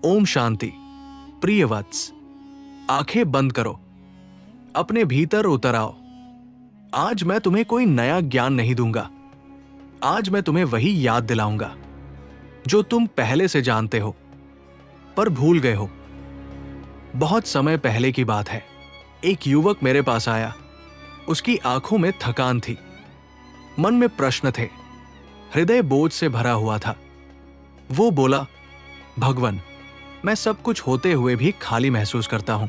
ओम शांति। प्रिय वत्स, आंखें बंद करो, अपने भीतर उतर आओ। आज मैं तुम्हें कोई नया ज्ञान नहीं दूंगा। आज मैं तुम्हें वही याद दिलाऊंगा जो तुम पहले से जानते हो पर भूल गए हो। बहुत समय पहले की बात है। एक युवक मेरे पास आया। उसकी आंखों में थकान थी, मन में प्रश्न थे, हृदय बोझ से भरा हुआ था। वो बोला, भगवान, मैं सब कुछ होते हुए भी खाली महसूस करता हूं।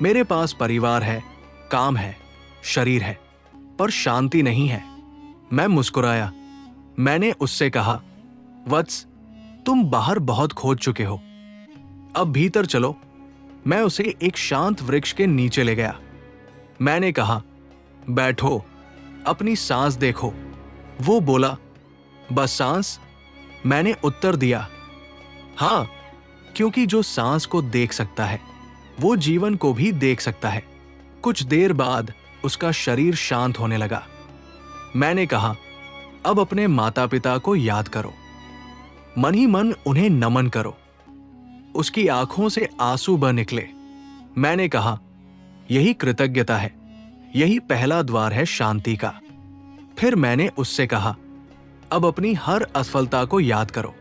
मेरे पास परिवार है, काम है, शरीर है, पर शांति नहीं है। मैं मुस्कुराया। मैंने उससे कहा, वत्स, तुम बाहर बहुत खोज चुके हो, अब भीतर चलो। मैं उसे एक शांत वृक्ष के नीचे ले गया। मैंने कहा, बैठो, अपनी सांस देखो। वो बोला, बस सांस? मैंने उत्तर दिया, हां, क्योंकि जो सांस को देख सकता है वो जीवन को भी देख सकता है। कुछ देर बाद उसका शरीर शांत होने लगा। मैंने कहा, अब अपने माता पिता को याद करो, मन ही मन उन्हें नमन करो। उसकी आंखों से आंसू बह निकले। मैंने कहा, यही कृतज्ञता है, यही पहला द्वार है शांति का। फिर मैंने उससे कहा, अब अपनी हर असफलता को याद करो,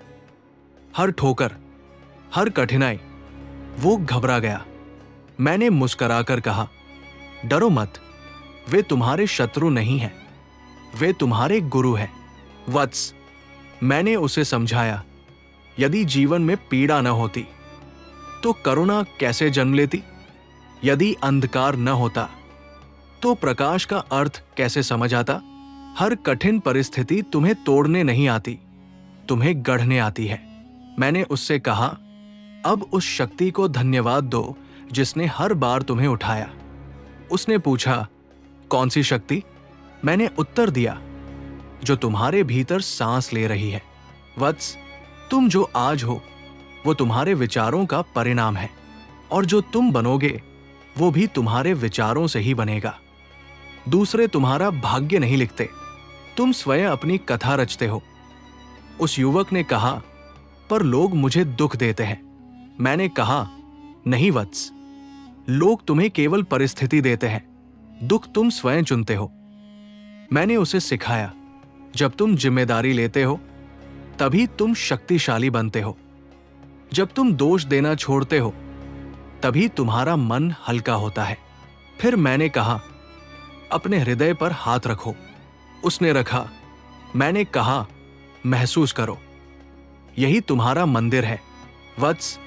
हर ठोकर, हर कठिनाई। वो घबरा गया। मैंने मुस्कुराकर कहा, डरो मत, वे तुम्हारे शत्रु नहीं हैं, वे तुम्हारे गुरु हैं। वत्स, मैंने उसे समझाया, यदि जीवन में पीड़ा न होती तो करुणा कैसे जन्म लेती? यदि अंधकार न होता तो प्रकाश का अर्थ कैसे समझ आता? हर कठिन परिस्थिति तुम्हें तोड़ने नहीं आती, तुम्हें गढ़ने आती है। मैंने उससे कहा, अब उस शक्ति को धन्यवाद दो जिसने हर बार तुम्हें उठाया। उसने पूछा, कौन सी शक्ति? मैंने उत्तर दिया, जो तुम्हारे भीतर सांस ले रही है। वत्स, तुम जो आज हो वो तुम्हारे विचारों का परिणाम है, और जो तुम बनोगे वो भी तुम्हारे विचारों से ही बनेगा। दूसरे तुम्हारा भाग्य नहीं लिखते, तुम स्वयं अपनी कथा रचते हो। उस युवक ने कहा, पर लोग मुझे दुख देते हैं। मैंने कहा, नहीं वत्स, लोग तुम्हें केवल परिस्थिति देते हैं, दुख तुम स्वयं चुनते हो। मैंने उसे सिखाया, जब तुम जिम्मेदारी लेते हो तभी तुम शक्तिशाली बनते हो। जब तुम दोष देना छोड़ते हो तभी तुम्हारा मन हल्का होता है। फिर मैंने कहा, अपने हृदय पर हाथ रखो। उसने रखा। मैंने कहा, महसूस करो, यही तुम्हारा मंदिर है। वत्स,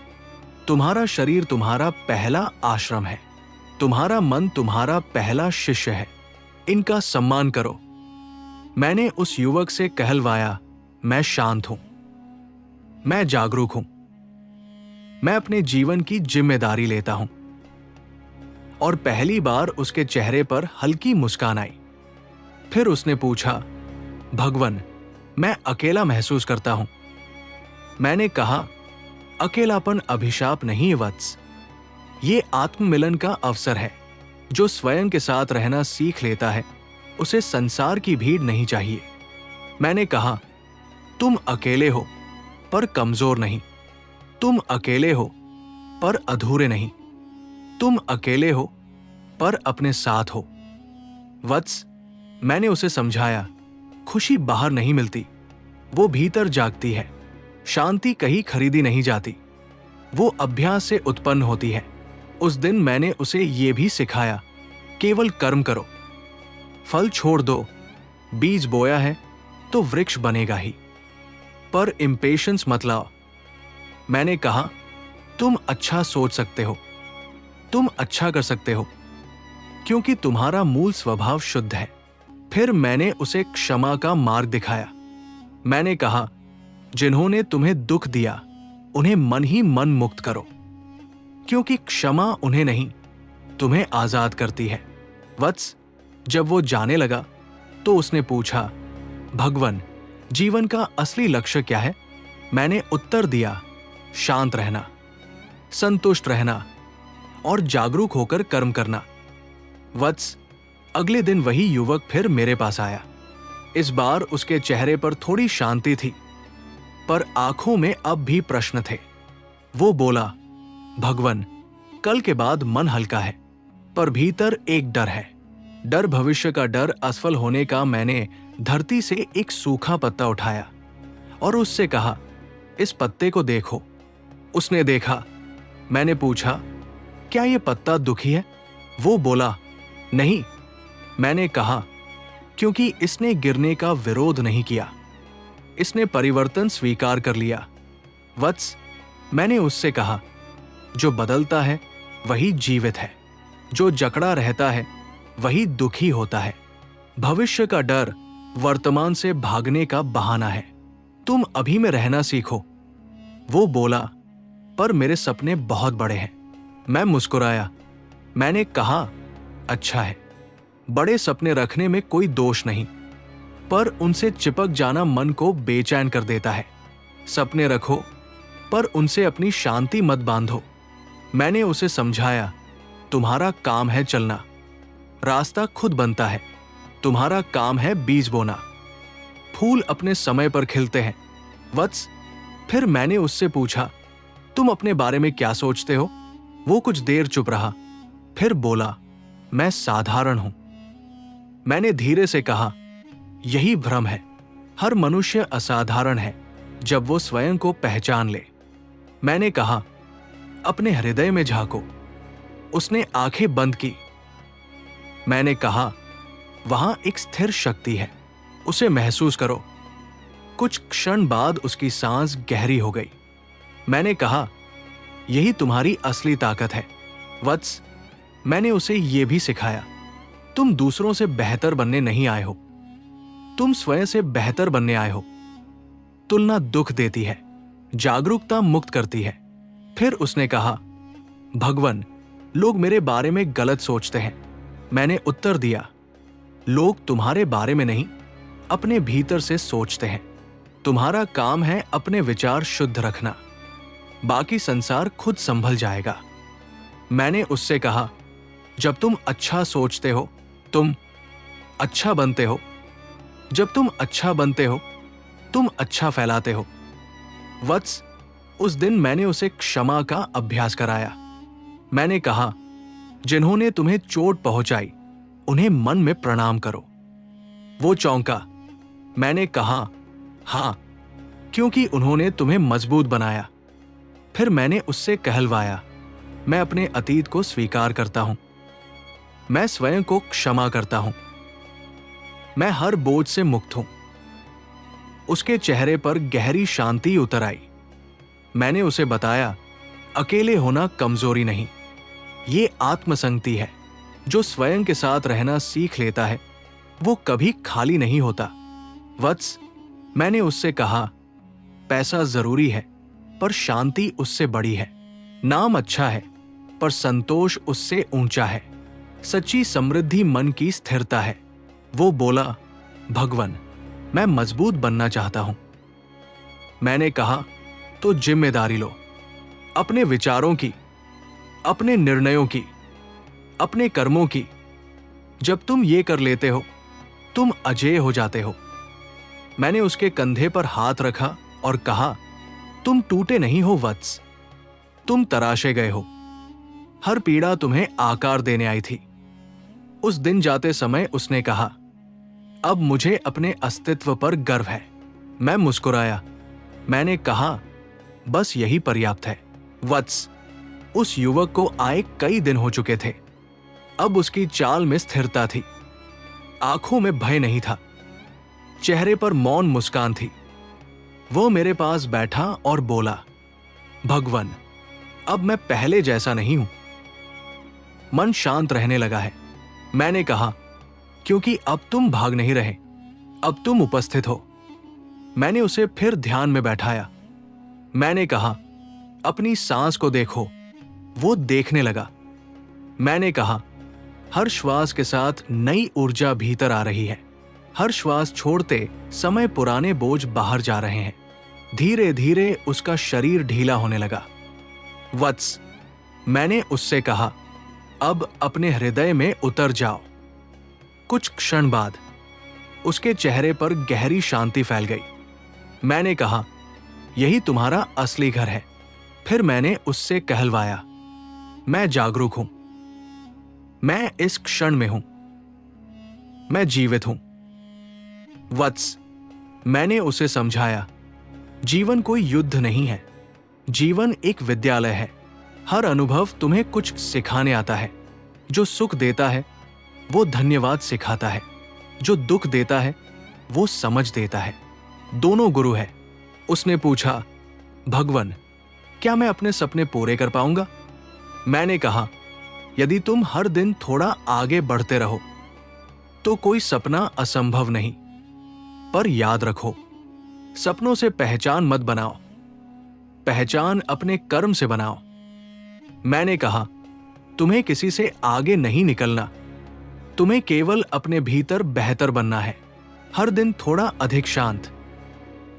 तुम्हारा शरीर तुम्हारा पहला आश्रम है, तुम्हारा मन तुम्हारा पहला शिष्य है। इनका सम्मान करो। मैंने उस युवक से कहलवाया, मैं शांत हूं, मैं जागरूक हूं, मैं अपने जीवन की जिम्मेदारी लेता हूं। और पहली बार उसके चेहरे पर हल्की मुस्कान आई। फिर उसने पूछा, भगवान, मैं अकेला महसूस करता हूं। मैंने कहा, अकेलापन अभिशाप नहीं है वत्स, ये आत्ममिलन का अवसर है। जो स्वयं के साथ रहना सीख लेता है उसे संसार की भीड़ नहीं चाहिए। मैंने कहा, तुम अकेले हो पर कमजोर नहीं, तुम अकेले हो पर अधूरे नहीं, तुम अकेले हो पर अपने साथ हो। वत्स, मैंने उसे समझाया, खुशी बाहर नहीं मिलती, वो भीतर जागती है। शांति कहीं खरीदी नहीं जाती, वो अभ्यास से उत्पन्न होती है। उस दिन मैंने उसे ये भी सिखाया, केवल कर्म करो, फल छोड़ दो। बीज बोया है तो वृक्ष बनेगा ही, पर इम्पेशंस मत लाओ। मैंने कहा, तुम अच्छा सोच सकते हो, तुम अच्छा कर सकते हो, क्योंकि तुम्हारा मूल स्वभाव शुद्ध है। फिर मैंने उसे क्षमा का मार्ग दिखाया। मैंने कहा, जिन्होंने तुम्हें दुख दिया उन्हें मन ही मन मुक्त करो, क्योंकि क्षमा उन्हें नहीं, तुम्हें आजाद करती है। वत्स, जब वो जाने लगा तो उसने पूछा, भगवान, जीवन का असली लक्ष्य क्या है? मैंने उत्तर दिया, शांत रहना, संतुष्ट रहना और जागरूक होकर कर्म करना। वत्स, अगले दिन वही युवक फिर मेरे पास आया। इस बार उसके चेहरे पर थोड़ी शांति थी, पर आंखों में अब भी प्रश्न थे। वो बोला, भगवन, कल के बाद मन हल्का है, पर भीतर एक डर है। डर भविष्य का डर असफल होने का। मैंने धरती से एक सूखा पत्ता उठाया और उससे कहा, इस पत्ते को देखो। उसने देखा। मैंने पूछा, क्या ये पत्ता दुखी है? वो बोला, नहीं। मैंने कहा, क्योंकि इसने गिरने का विरोध नहीं किया, इसने परिवर्तन स्वीकार कर लिया। वत्स, मैंने उससे कहा, जो बदलता है वही जीवित है, जो जकड़ा रहता है वही दुखी होता है। भविष्य का डर वर्तमान से भागने का बहाना है। तुम अभी में रहना सीखो। वो बोला, पर मेरे सपने बहुत बड़े हैं। मैं मुस्कुराया। मैंने कहा, अच्छा है, बड़े सपने रखने में कोई दोष नहीं, पर उनसे चिपक जाना मन को बेचैन कर देता है। सपने रखो, पर उनसे अपनी शांति मत बांधो। मैंने उसे समझाया, तुम्हारा काम है चलना, रास्ता खुद बनता है। तुम्हारा काम है बीज बोना, फूल अपने समय पर खिलते हैं। वत्स, फिर मैंने उससे पूछा, तुम अपने बारे में क्या सोचते हो? वो कुछ देर चुप रहा, फिर बोला, मैं साधारण हूं। मैंने धीरे से कहा, यही भ्रम है। हर मनुष्य असाधारण है जब वो स्वयं को पहचान ले। मैंने कहा, अपने हृदय में झांको। उसने आंखें बंद की। मैंने कहा, वहां एक स्थिर शक्ति है, उसे महसूस करो। कुछ क्षण बाद उसकी सांस गहरी हो गई। मैंने कहा, यही तुम्हारी असली ताकत है। वत्स, मैंने उसे यह भी सिखाया, तुम दूसरों से बेहतर बनने नहीं आए हो, तुम स्वयं से बेहतर बनने आए हो। तुलना दुख देती है, जागरूकता मुक्त करती है। फिर उसने कहा, भगवन, लोग मेरे बारे में गलत सोचते हैं। मैंने उत्तर दिया, लोग तुम्हारे बारे में नहीं, अपने भीतर से सोचते हैं। तुम्हारा काम है अपने विचार शुद्ध रखना, बाकी संसार खुद संभल जाएगा। मैंने उससे कहा, जब तुम अच्छा सोचते हो तुम अच्छा बनते हो, जब तुम अच्छा बनते हो तुम अच्छा फैलाते हो। वत्स, उस दिन मैंने उसे क्षमा का अभ्यास कराया। मैंने कहा, जिन्होंने तुम्हें चोट पहुंचाई उन्हें मन में प्रणाम करो। वो चौंका। मैंने कहा, हां, क्योंकि उन्होंने तुम्हें मजबूत बनाया। फिर मैंने उससे कहलवाया, मैं अपने अतीत को स्वीकार करता हूं, मैं स्वयं को क्षमा करता हूं, मैं हर बोझ से मुक्त हूं। उसके चेहरे पर गहरी शांति उतर आई। मैंने उसे बताया, अकेले होना कमजोरी नहीं, ये आत्मसंगति है। जो स्वयं के साथ रहना सीख लेता है वो कभी खाली नहीं होता। वत्स, मैंने उससे कहा, पैसा जरूरी है पर शांति उससे बड़ी है। नाम अच्छा है पर संतोष उससे ऊंचा है। सच्ची समृद्धि मन की स्थिरता है। वो बोला, भगवन, मैं मजबूत बनना चाहता हूं। मैंने कहा, तो जिम्मेदारी लो, अपने विचारों की, अपने निर्णयों की, अपने कर्मों की। जब तुम ये कर लेते हो तुम अजेय हो जाते हो। मैंने उसके कंधे पर हाथ रखा और कहा, तुम टूटे नहीं हो वत्स, तुम तराशे गए हो। हर पीड़ा तुम्हें आकार देने आई थी। उस दिन जाते समय उसने कहा, अब मुझे अपने अस्तित्व पर गर्व है। मैं मुस्कुराया। मैंने कहा, बस यही पर्याप्त है। वत्स, उस युवक को आए कई दिन हो चुके थे। अब उसकी चाल में स्थिरता थी, आंखों में भय नहीं था, चेहरे पर मौन मुस्कान थी। वो मेरे पास बैठा और बोला, भगवन, अब मैं पहले जैसा नहीं हूं। मन शांत रहने लगा है। मैंने कहा, क्योंकि अब तुम भाग नहीं रहे, अब तुम उपस्थित हो। मैंने उसे फिर ध्यान में बैठाया। मैंने कहा, अपनी सांस को देखो। वो देखने लगा। मैंने कहा, हर श्वास के साथ नई ऊर्जा भीतर आ रही है। हर श्वास छोड़ते समय पुराने बोझ बाहर जा रहे हैं। धीरे धीरे उसका शरीर ढीला होने लगा। वत्स, मैंने उससे कहा, अब अपने हृदय में उतर जाओ। कुछ क्षण बाद उसके चेहरे पर गहरी शांति फैल गई। मैंने कहा, यही तुम्हारा असली घर है। फिर मैंने उससे कहलवाया, मैं जागरूक हूं, मैं इस क्षण में हूं, मैं जीवित हूं। वत्स, मैंने उसे समझाया, जीवन कोई युद्ध नहीं है, जीवन एक विद्यालय है। हर अनुभव तुम्हें कुछ सिखाने आता है। जो सुख देता है वो धन्यवाद सिखाता है, जो दुख देता है वो समझ देता है। दोनों गुरु है। उसने पूछा, भगवन, क्या मैं अपने सपने पूरे कर पाऊंगा? मैंने कहा, यदि तुम हर दिन थोड़ा आगे बढ़ते रहो तो कोई सपना असंभव नहीं। पर याद रखो, सपनों से पहचान मत बनाओ, पहचान अपने कर्म से बनाओ। मैंने कहा, तुम्हें किसी से आगे नहीं निकलना, तुम्हें केवल अपने भीतर बेहतर बनना है। हर दिन थोड़ा अधिक शांत,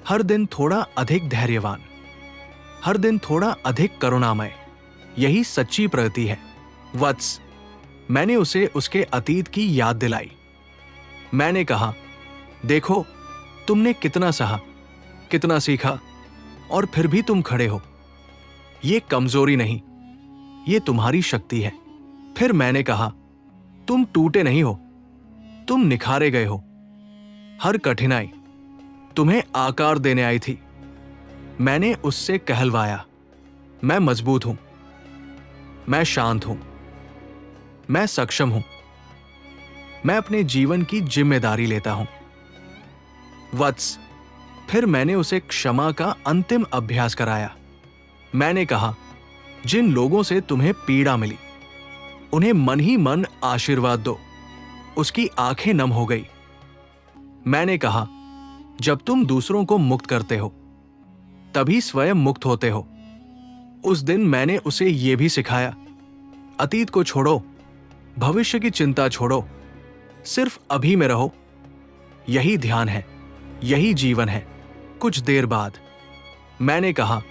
हर दिन थोड़ा अधिक धैर्यवान, हर दिन थोड़ा अधिक करुणामय। यही सच्ची प्रगति है। वत्स, मैंने उसे उसके अतीत की याद दिलाई। मैंने कहा, देखो, तुमने कितना सहा, कितना सीखा, और फिर भी तुम खड़े हो। ये कमजोरी नहीं, ये तुम्हारी शक्ति है। फिर मैंने कहा, तुम टूटे नहीं हो, तुम निखारे गए हो। हर कठिनाई तुम्हें आकार देने आई थी। मैंने उससे कहलवाया, मैं मजबूत हूं, मैं शांत हूं, मैं सक्षम हूं, मैं अपने जीवन की जिम्मेदारी लेता हूं। वत्स, फिर मैंने उसे क्षमा का अंतिम अभ्यास कराया। मैंने कहा, जिन लोगों से तुम्हें पीड़ा मिली उन्हें मन ही मन आशीर्वाद दो। उसकी आंखें नम हो गई। मैंने कहा, जब तुम दूसरों को मुक्त करते हो तभी स्वयं मुक्त होते हो। उस दिन मैंने उसे यह भी सिखाया, अतीत को छोड़ो, भविष्य की चिंता छोड़ो, सिर्फ अभी में रहो। यही ध्यान है, यही जीवन है। कुछ देर बाद मैंने कहा,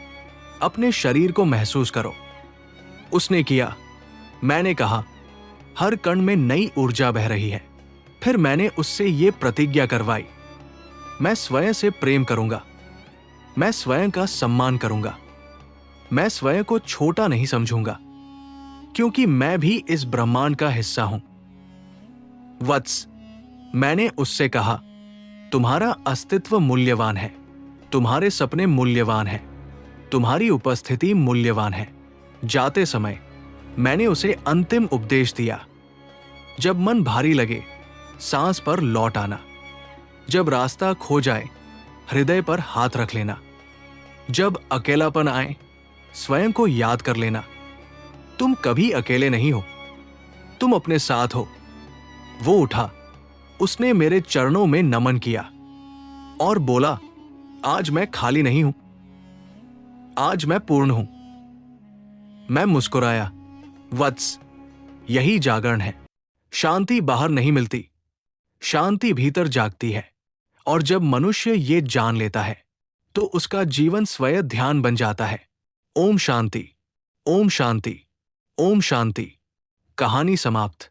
अपने शरीर को महसूस करो। उसने किया। मैंने कहा, हर कण में नई ऊर्जा बह रही है। फिर मैंने उससे ये प्रतिज्ञा करवाई, मैं स्वयं से प्रेम करूंगा, मैं स्वयं का सम्मान करूंगा, मैं स्वयं को छोटा नहीं समझूंगा, क्योंकि मैं भी इस ब्रह्मांड का हिस्सा हूं। वत्स, मैंने उससे कहा, तुम्हारा अस्तित्व मूल्यवान है, तुम्हारे सपने मूल्यवान हैं, तुम्हारी उपस्थिति मूल्यवान है। जाते समय मैंने उसे अंतिम उपदेश दिया, जब मन भारी लगे सांस पर लौट आना, जब रास्ता खो जाए हृदय पर हाथ रख लेना, जब अकेलापन आए स्वयं को याद कर लेना, तुम कभी अकेले नहीं हो, तुम अपने साथ हो। वो उठा, उसने मेरे चरणों में नमन किया और बोला, आज मैं खाली नहीं हूं, आज मैं पूर्ण हूं। मैं मुस्कुराया। वत्स, यही जागरण है। शांति बाहर नहीं मिलती, शांति भीतर जागती है। और जब मनुष्य ये जान लेता है तो उसका जीवन स्वयं ध्यान बन जाता है। ओम शांति, ओम शांति, ओम शांति। कहानी समाप्त।